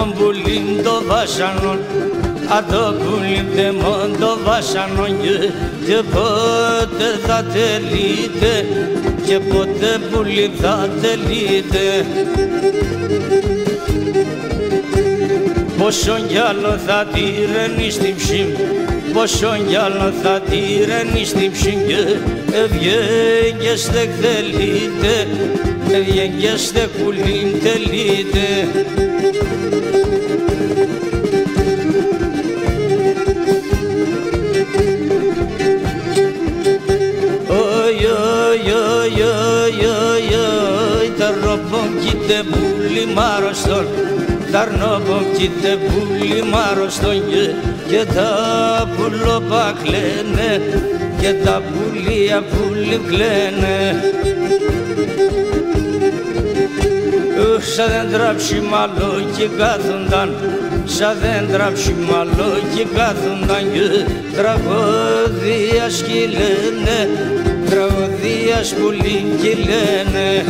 mon bulim do vașanon Ado bulim de mon do vașanon Ce poate satelite Ce poate bulim satelite Πόσον κι άλλο θα τυρενείς την ψήμ Πόσον κι άλλο θα τυρενείς την ψήμ Και ευγέγγες δεν θέλετε Ευγέγγες δεν κουλήν τελείτε Oi, oi, oi, oi, oi, oi Τα ρόμπον κοίτε πουλί μάρωστον Ταρνόμπον κοίτε πουλί μάρωστον Και τα πουλόπα κλαίνε Και τα πουλία πουλί κλαίνε Σαν δέντρα ψημαλό και κάθουνταν Σαν δέντρα ψημαλό και κάθουνταν Και τραγωδία σκυλένε Τραγωδία πουλί κυλένε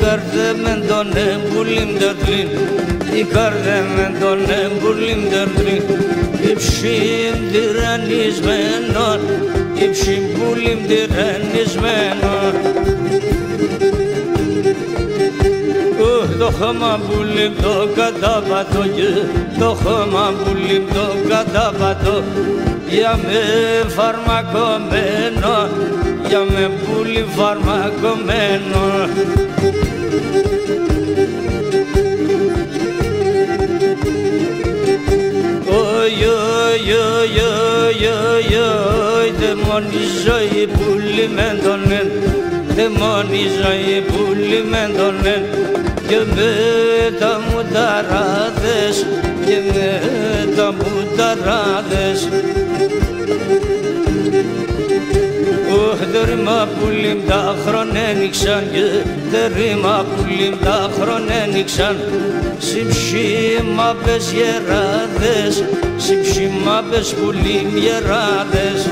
Κάρδεμεν τον εμπούλιμ τερτλίν Η κάρδεμεν τον εμπούλιμ τερτλίν Υψήν τυραννισμένον Υψήν πουλιμ τυραννισμένον Το χώμα πουλιμ το κατάπατο Το χώμα πουλιμ το κατάπατο Για με φαρμακωμένο Για με πουλι φαρμακωμένο Oi, oi, oi, oi, oi, oi Δε μόνη ζωή πουλι μεν τον εν Δε μόνη ζωή πουλι μεν τον εν Και με τα μουταράδες Και με τα μουταράδες Δερήμα πουλίμ τα χρόνια ένιξαν Δερήμα πουλίμ τα χρόνια ένιξαν Συμψήμα πες γεράδες Συμψήμα πες πουλίμ γεράδες